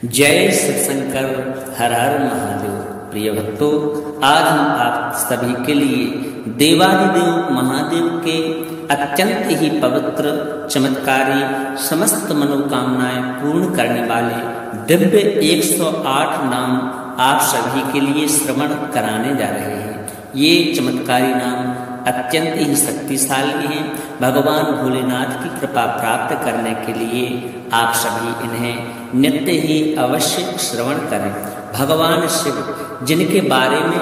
जय शिव शंकर, हर हर महादेव। प्रिय भक्तों, आज हम आप सभी के लिए देवादिदेव महादेव के अत्यंत ही पवित्र, चमत्कारी, समस्त मनोकामनाएं पूर्ण करने वाले दिव्य 108 नाम आप सभी के लिए श्रवण कराने जा रहे हैं। ये चमत्कारी नाम अत्यंत ही शक्तिशाली हैं। भगवान भोलेनाथ की कृपा प्राप्त करने के लिए आप सभी इन्हें नित्य ही अवश्य श्रवण करें। भगवान शिव, जिनके बारे में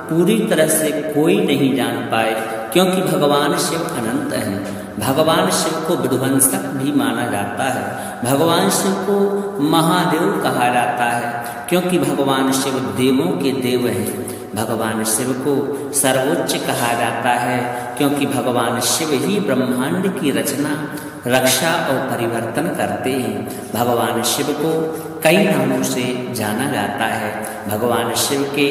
पूरी तरह से कोई नहीं जान पाए, क्योंकि भगवान शिव अनंत हैं। भगवान शिव को विध्वंसक भी माना जाता है। भगवान शिव को महादेव कहा जाता है, क्योंकि भगवान शिव देवों के देव हैं। भगवान शिव को सर्वोच्च कहा जाता है, क्योंकि भगवान शिव ही ब्रह्मांड की रचना, रक्षा और परिवर्तन करते हैं। भगवान शिव को कई नामों से जाना जाता है। भगवान शिव के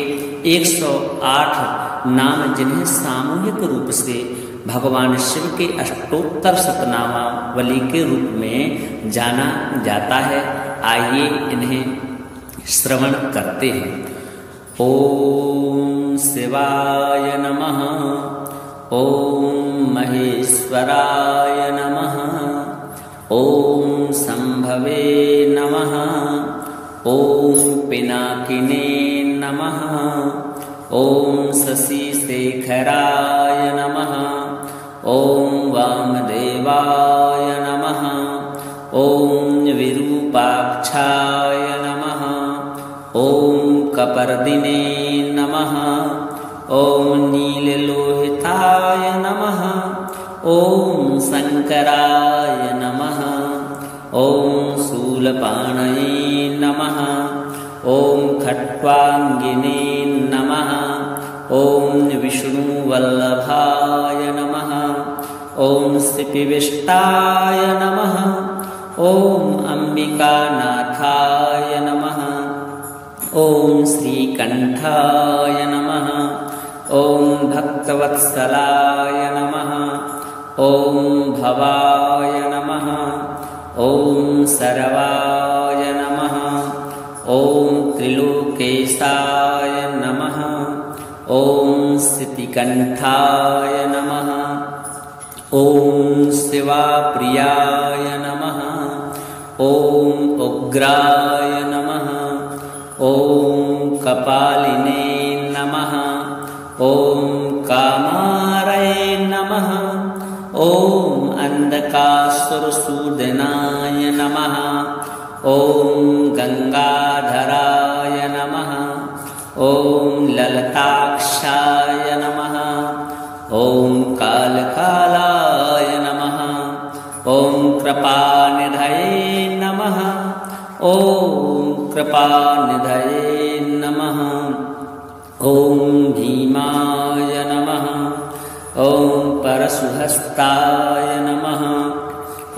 108 नाम, जिन्हें सामूहिक रूप से भगवान शिव के अष्टोत्तर शतनामावली के रूप में जाना जाता है। आइए इन्हें श्रवण करते हैं। ओम शिवाय नमः। ओम महेश्वराय नमः। ओम संभवे नमः। ओम पिनाकिने नमः। ओम शशिशेखराय नमः। ओम वामदेवाय नमः। ओम विरूपाक्षाय नमः। ओम कपर्दिने नमः। ओम नीललोहिताय नमः। ओम शंकराय नमः। ओम शूलपाणये नमः। ओम खट्वांगिने नमः। ओम विष्णुवल्लभाय नमः। ओम श्रीविष्टाय नमः। ओम अंबिकानाथाय नमः। ओम श्रीकंठाय नमः। ओम भक्तवत्सलाय नमः। ओम भवाय नमः। ओम सर्वाय नमः। ओम त्रिलोकेशाय नमः। ओम स्थितिकंठाय नमः। ओम शिवाप्रियाय नमः। ओम उग्राय नमः। ओम कपालिने नमः। ओम कामारये नमः। ओम अंधकासुरसूदनाय नमः। ओम गंगाधराय नमः। ओम ललताक्षाय नमः। ओम कालकालाय नमः। ओम कृपानिधये नमः। ओम कृपानिधये नमः। ओम भीमाय नमः। ओम परशुहस्ताय नमः।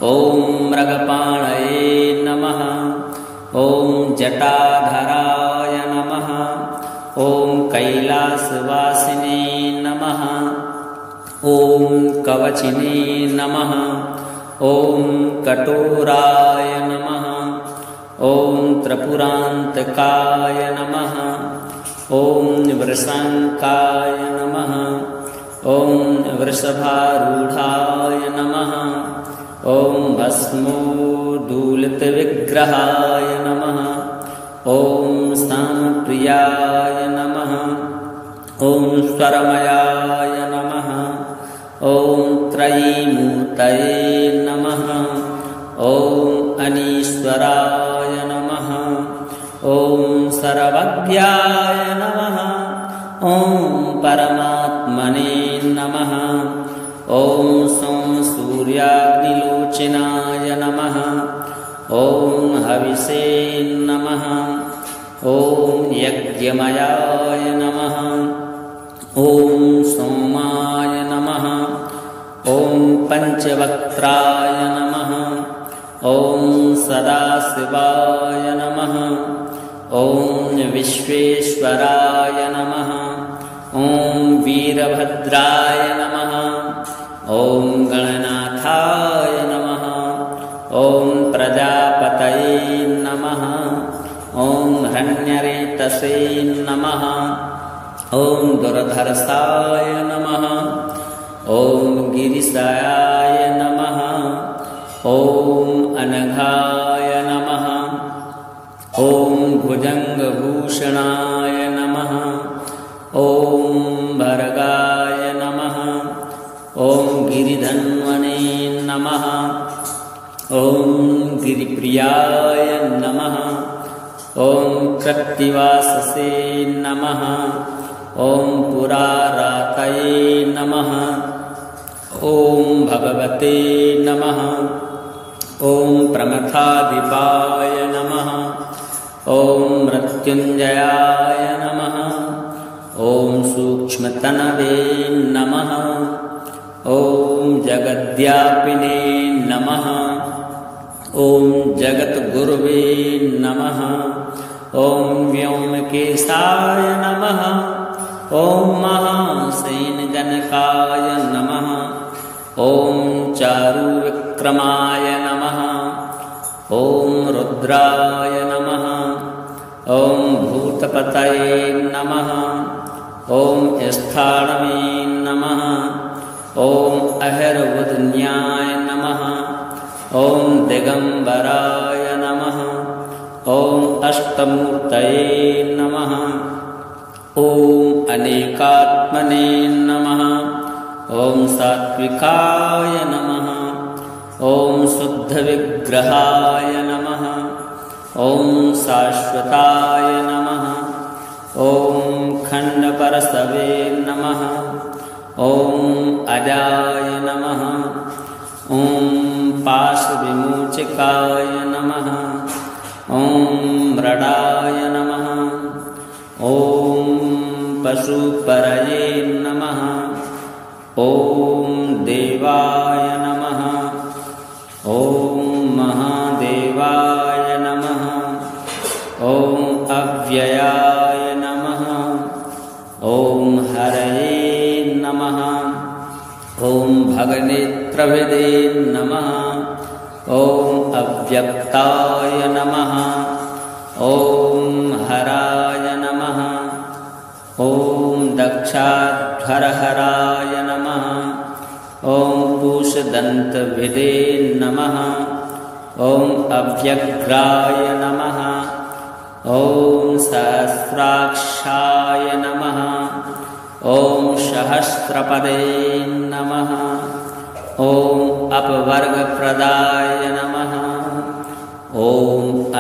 ओम मृगपाणये नमः। ओम जटाधराय नमः। ओम कैलासवासिने नमः। ओम कवचिने नमः। ओम कठोराय नमः। ओम त्रिपुरांतकाय नमः। ओम वृषंकाय नमः। ओम वृषभारूढ़ाय नमः। ओम भस्मोदूलितविग्रहाय नमः। ओम सामप्रियाय नमः। ओम स्वरमयाय नमः। ओम त्रयीमूर्तये नमः। ओम अनीश्वराय नमः। ओम सर्वज्ञाय नमः। ओम परमात्मने नमः। ओम सोम सूर्याग्निलोचनाय नमः। ओम हविषे नमः। ओम यज्ञमयाय नमः। ओम सोमाय नमः। ओम पंचवक्त्राय नमः। ओम सदाशिवाय नमः। ओम विश्वेश्वराय नमः। ओम वीरभद्राय नमः। ओम गणनाथाय नमः। ओम प्रजापतये नमः। ॐ हिरण्यरेतसे नमः। ॐ दुर्धर्षाय नमः। ॐ गिरिशाय नमः। ॐ अनघाय नमः। ॐ भुजङ्गभूषणाय नमः। ॐ भर्गाय नमः। ॐ गिरिधन्वने नमः। ॐ गिरिप्रियाय नमः। ॐ कृत्तिवाससे नमः। ॐ पुरारातये नमः। ॐ भगवते नमः। ॐ प्रमथाधिपाय नमः। ॐ मृत्युञ्जयाय नमः। ॐ सूक्ष्मतनवे नमः। ॐ जगद्व्यापिने नमः। ॐ जगद्गुरुवे नमः। ॐ व्योमकेशाय नमः। ॐ महासेनजनकाय नमः। ॐ चारुविक्रमाय नमः। ॐ रुद्राय नमः। ॐ भूतपतये नमः। ॐ स्थाणवे नमः। ॐ अहिर्वदन्याय नमः। ॐ दिगम्बराय नमः। ॐ अष्टमूर्तये नमः। ॐ अनेकात्मने नमः। ॐ सात्विकाय नमः। ॐ शुद्धविग्रहाय नमः। ॐ शाश्वताय नमः। ॐ खण्डपरशवे नमः। ॐ अजाय नमः। ॐ पाशविमोचकाय नमः। ॐ मृडाय नमः। ॐ पशुपरये नमः। ॐ देवाय नमः। ॐ महादेवाय नमः। ॐ अव्ययाय नमः। ॐ हरये नमः। ॐ भगनेत्रविदे नमः। ॐ अव्यक्ताय नमः। ॐ हराय नमः। ॐ दक्षाध्वरहराय नमः। ॐ पूषदन्तविदे नमः। ॐ अव्यग्राय नमः। ॐ सहस्राक्षाय नमः। ॐ सहस्रपदे नमः। ॐ अपवर्गप्रदाय नमः। ॐ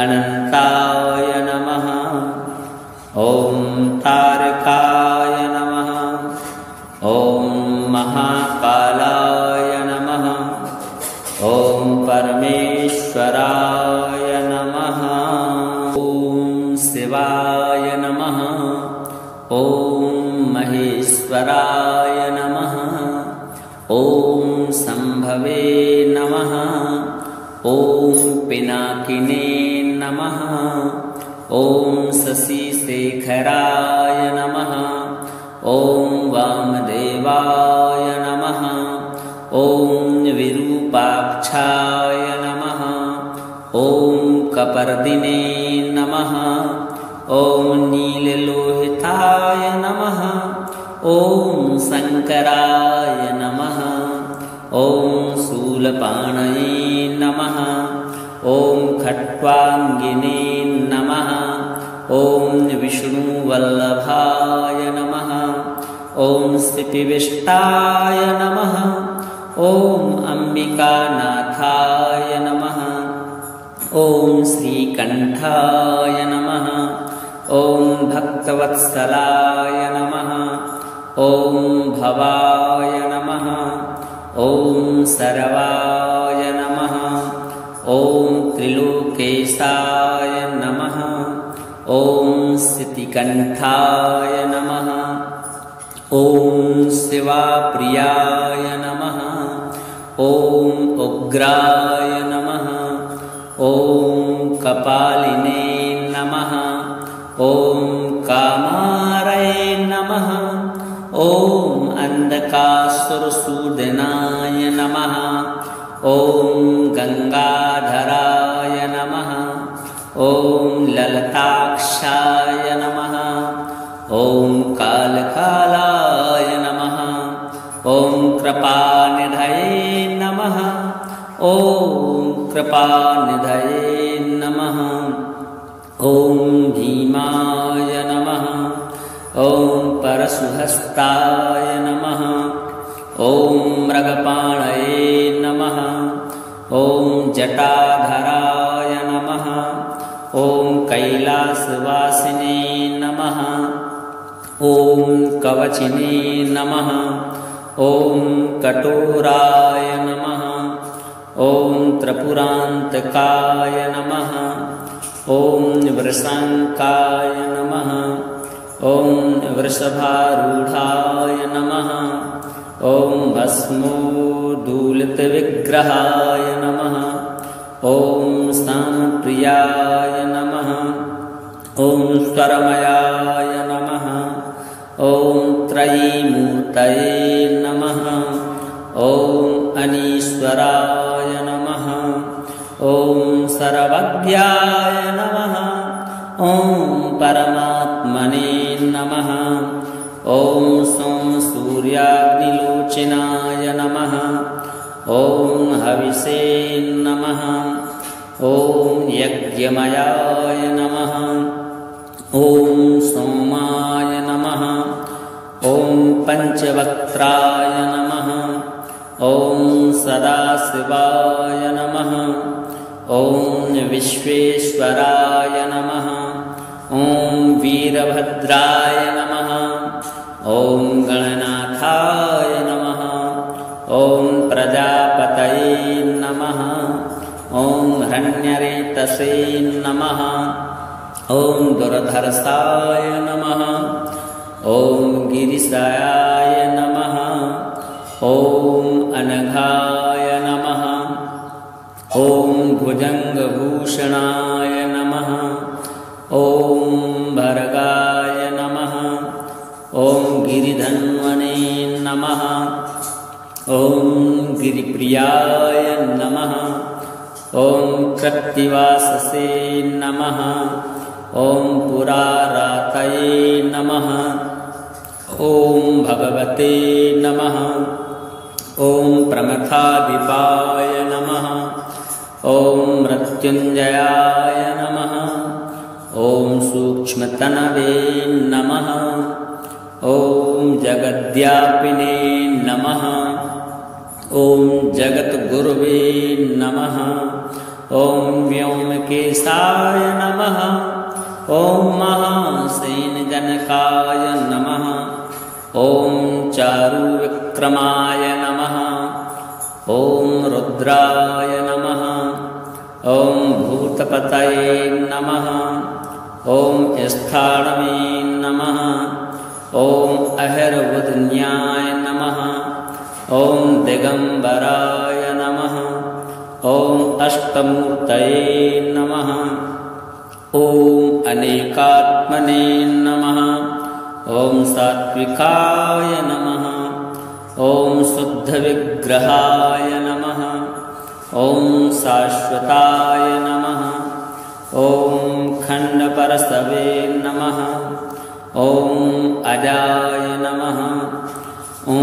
अनन्ताय नमः। ॐ तारकाय नमः। ॐ महाकालाय नमः। ॐ परमेश्वराय नमः। ॐ शिवाय नमः। ॐ महेश्वराय नमः। ॐ शम्भवे नमः। ॐ पिनाकिने नमः। ॐ शशिशेखराय नमः। ॐ वामदेवाय नमः। ॐ विरूपाक्षाय नमः। ॐ कपर्दिने नमः। ॐ नीललोहिताय नमः। ॐ शङ्कराय नमः। ॐ शूलपाणये नमः। ॐ खट्वाङ्गिने नमः। ॐ विष्णुवल्लभाय नमः। ॐ स्थितिविष्टाय नमः। ॐ अम्बिकानाथाय नमः। ॐ श्रीकण्ठाय नमः। ॐ भक्तवत्सलाय नमः। ॐ भवाय नमः। ॐ सर्वाय नमः। ॐ त्रिलोकेशाय नमः। ॐ स्थितिकण्ठाय नमः। ॐ शिवाप्रियाय नमः। ॐ उग्राय नमः। ॐ कपालिने नमः। ॐ कामारये नमः। ॐ अन्धकासुरसूदनाय नमः। ॐ गङ्गाधराय नमः। ॐ ललताक्षाय नमः। ॐ कालकालाय नमः। ॐ कृपानिधये नमः। ॐ कृपानिधये नमः। ॐ भीमाय नमः। ॐ परशुहस्ताय नमः। ॐ मृगपाणये नमः। ॐ जटाधराय नमः। ॐ कैलासवासिने नमः। ॐ कवचिने नमः। ॐ कठोराय नमः। ॐ त्रिपुरान्तकाय नमः। ॐ वृषङ्काय नमः। ॐ वृषभारूढाय नमः। ॐ भस्मोद्धूलितविग्रहाय नमः। ॐ स्थानप्रियाय नमः। ॐ स्वरमयाय नमः। ॐ त्रयीमूर्तये नमः। ॐ अनीश्वराय नमः। ॐ सर्वज्ञाय नमः। ॐ परमात्मने नमः। ॐ सोमसूर्याग्निलोचनाय नमः। ॐ हविषे नमः। ॐ यज्ञमयाय नमः। ॐ सोमाय नमः। ॐ पंचवक्त्राय नमः। ॐ सदाशिवाय नमः। ॐ विश्वेश्वराय नमः। ॐ वीरभद्राय नमः। ॐ गणनाथाय नमः। ॐ प्रजापतये नमः। ॐ हिरण्यरेतसे नमः। ॐ दुर्धर्षाय नमः। ॐ गिरिशाय नमः। ॐ अनघाय नमः। ॐ भुजङ्गभूषणाय नमः। ॐ भर्गाय नमः। ॐ गिरिधन्वने नमः। ॐ गिरिप्रियाय नमः। ॐ कृत्तिवाससे नमः। ॐ पुरारातये नमः। ॐ भगवते नमः। ॐ प्रमथाधिपाय नमः। ॐ मृत्युञ्जयाय नमः। ॐ सूक्ष्मतनवे नमः। ॐ जगद्व्यापिने नमः। ॐ जगद्गुरुवे नमः। ॐ व्योमकेशाय नमः। ॐ महासेनजनकाय नमः। ॐ चारुविक्रमाय नमः। ॐ रुद्राय नमः। ॐ भूतपतये नमः। ॐ स्थाणवे नमः। ॐ अहिर्बुधन्याय नमः। ॐ दिगम्बराय नमः। ॐ अष्टमूर्तये नमः। ॐ अनेकात्मने नमः। ॐ सात्विकाय नमः। ॐ शुद्धविग्रहाय नमः। ॐ शाश्वताय नमः। ॐ खण्डपरशवे नमः। ॐ अजाय नमः। ॐ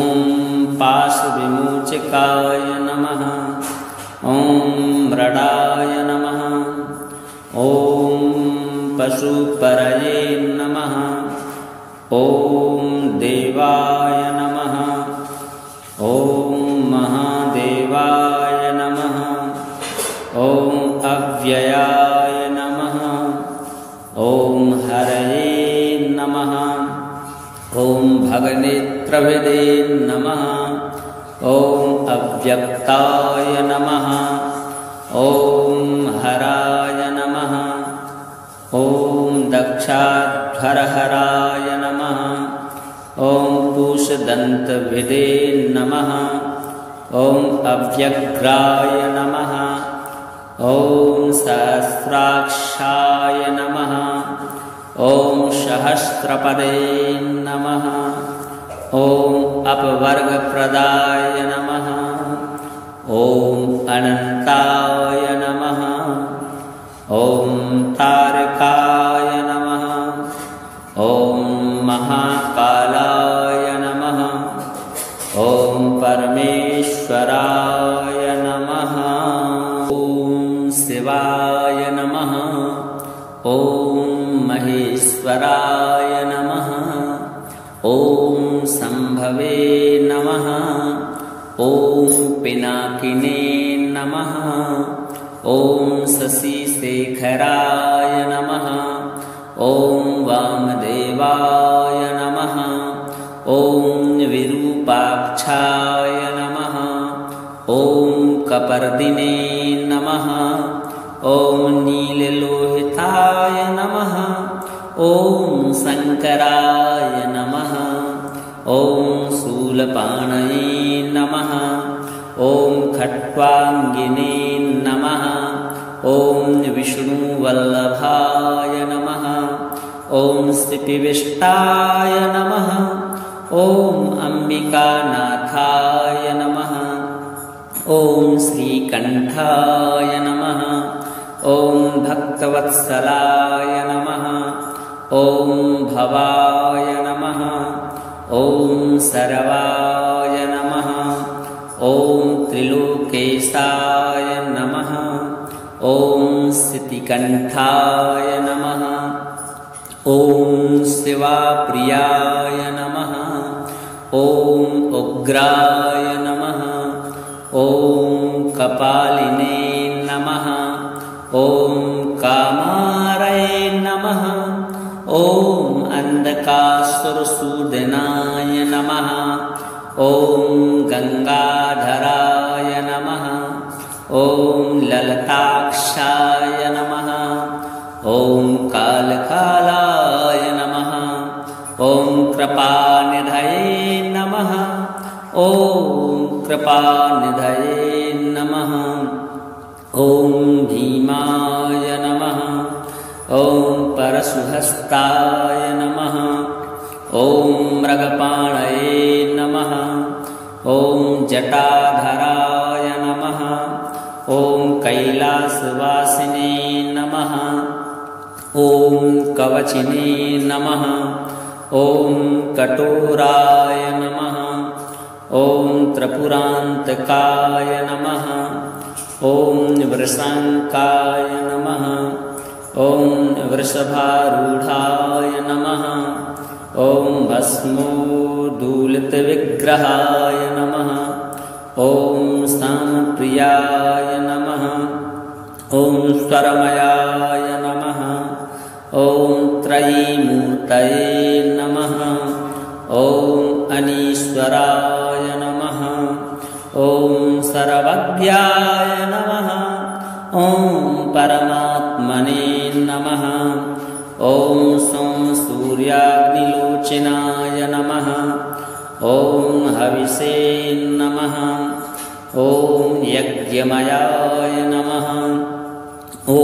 पाशविमोचकाय नमः। ॐ मृडाय नमः। ॐ पशुपरये नमः। ॐ देवाय नमः। ॐ महादेवाय नमः। ॐ अव्ययाय नमः। ॐ हरये नमः। ॐ भगनेत्रविदे नमः। ॐ अव्यक्ताय नमः। ॐ हराय नमः। ॐ दक्षाध्वरहराय नमः। ॐ पूषदन्तविदे नमः। ॐ अव्यग्राय नमः। ॐ सहस्राक्षाय नमः। ॐ सहस्रपदे नमः। ॐ अपवर्गप्रदाय नमः। ॐ अनन्ताय नमः। ॐ तारकाय ॐ महेश्वराय नमः। ॐ संभवे नमः। ॐ पिनाकिने नमः। ॐ शशिशेखराय नमः। ॐ वामदेवाय नमः। ॐ विरूपाक्षाय नमः। ॐ कपर्दिने नमः। ॐ नीललोहिताय नमः। ॐ शङ्कराय नमः। ॐ शूलपाणये नमः। ॐ खट्वाङ्गिने नमः। ॐ विष्णुवल्लभाय नमः। ॐ श्रीपिविष्टाय नमः। ॐ अम्बिकानाथाय नमः। ॐ श्रीकण्ठाय नमः। ॐ भक्तवत्सलाय नमः। ॐ भवाय नमः। ॐ सर्वाय नमः। ॐ त्रिलोकेशाय नमः। ॐ सितिकण्ठाय नमः। ॐ शिवाप्रियाय नमः। ॐ उग्राय नमः। ॐ कपालिने नमः। ॐ कामारये नमः। ॐ अन्धकासुरसूदनाय नमः। ॐ गङ्गाधराय नमः। ॐ ललताक्षाय नमः। ॐ कालकालाय नमः। ॐ कृपानिधये नमः। ॐ कृपानिधये नमः। ॐ भीमाय नमः। ॐ परशुहस्ताय नमः। ॐ मृगपाणये नमः। ॐ जटाधराय नमः। ॐ कैलासवासिने नमः। ॐ कवचिने नमः। ॐ कठोराय नमः। ॐ त्रिपुरान्तकाय नमः। ॐ वृषङ्काय नमः। ॐ वृषभारूढाय नमः। ॐ भस्मोद्धूलितविग्रहाय नमः। ॐ सामप्रियाय नमः। ॐ स्वरमयाय नमः। ॐ त्रयीमूर्तये नमः। ॐ अनीश्वराय नमः। ॐ सर्वज्ञाय नमः। ॐ परमात्मने नमः। ॐ सूर्याग्निलोचनाय नमः। ॐ हविषे नमः। ॐ यज्ञमयाय नमः। ॐ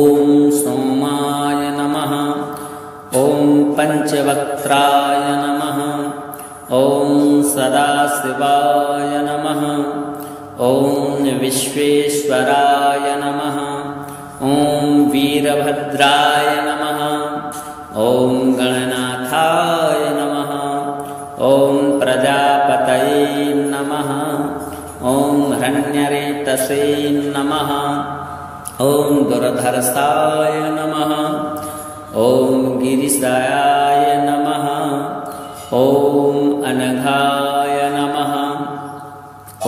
सोमाय नमः। ॐ पञ्चवक्त्राय नमः। ॐ सदाशिवाय नमः। ॐ विश्वेश्वराय नमः। ॐ वीरभद्राय नमः। ॐ गणनाथाय नमः। ॐ प्रजापतये नमः। ॐ हिरण्यरेतसे नमः। ॐ दुर्धर्षाय नमः। ॐ गिरिशाय नमः। ॐ अनघाय नमः।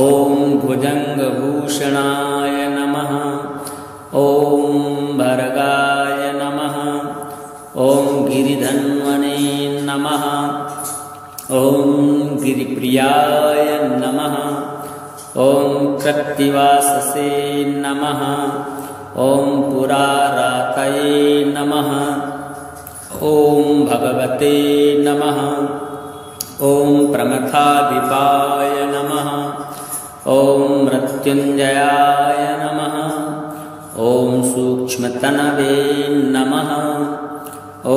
ॐ भुजङ्गभूषणाय नमः। ॐ भर्गाय नमः। ॐ गिरिधन्वने नमः। ॐ गिरिप्रियाय नमः। ॐ कृत्तिवाससे नमः। ॐ पुरारातये नमः। ॐ भगवते नमः। ॐ प्रमथाधिपाय नमः। ॐ मृत्युञ्जयाय नमः। ॐ सूक्ष्मतनवे नमः। ॐ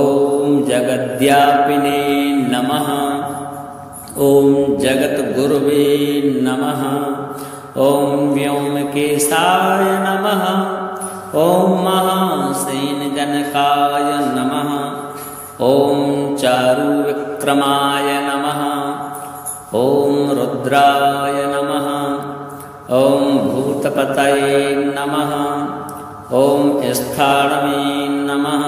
जगद्व्यापिने नमः। ॐ जगद्गुरुवे नमः। ॐ व्योमकेशाय नमः। ॐ महासेनजनकाय नमः। ॐ चारुविक्रमाय नमः। ॐ रुद्राय नमः। ॐ भूतपतये नमः। ॐ स्थाणवे नमः।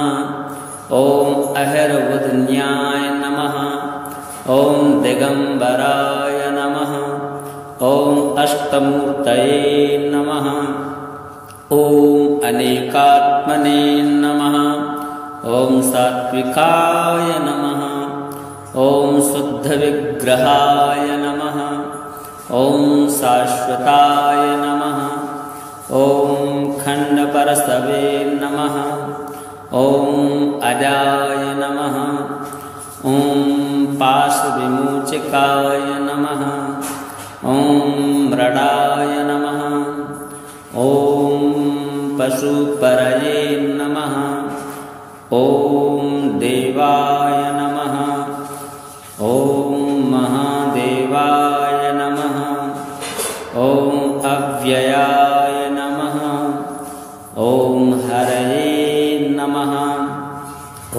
ॐ अहिर्बुधन्याय नमः। ॐ दिगम्बराय नमः। ॐ अष्टमूर्तये नमः। ॐ अनेकात्मने नमः। ॐ सात्विकाय नमः। ॐ शुद्धविग्रहाय नमः। ॐ शाश्वताय नमः। ॐ खण्डपरशवे नमः। ॐ अजाय नमः। ॐ पाशविमोचकाय नमः। ॐ मृडाय नमः। ॐ पशुपरये नमः। ॐ देवाय नमः। ॐ महादेवाय नमः। ॐ अव्ययाय नमः। ॐ हरये नमः।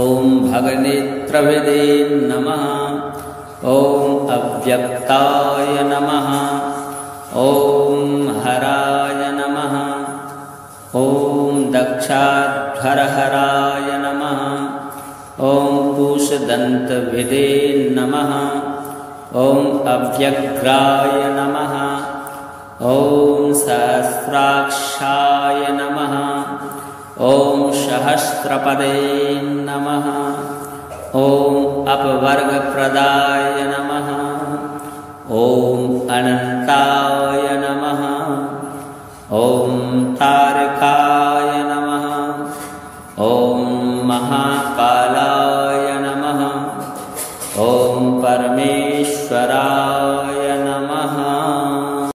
ॐ भगनेत्रविदे नमः। ॐ अव्यक्ताय नमः। ॐ हराय नमः। ॐ दक्षाध्वरहराय नमः। ॐ पूषदन्तविदे नमः। ॐ अव्यग्राय नमः। ॐ सहस्राक्षाय नमः। ॐ सहस्रपदे नमः। ॐ अपवर्गप्रदाय नमः। ॐ अनन्ताय नमः। ॐ तारकाय नमः। ॐ महाकालाय नमः। ॐ परमेश्वराय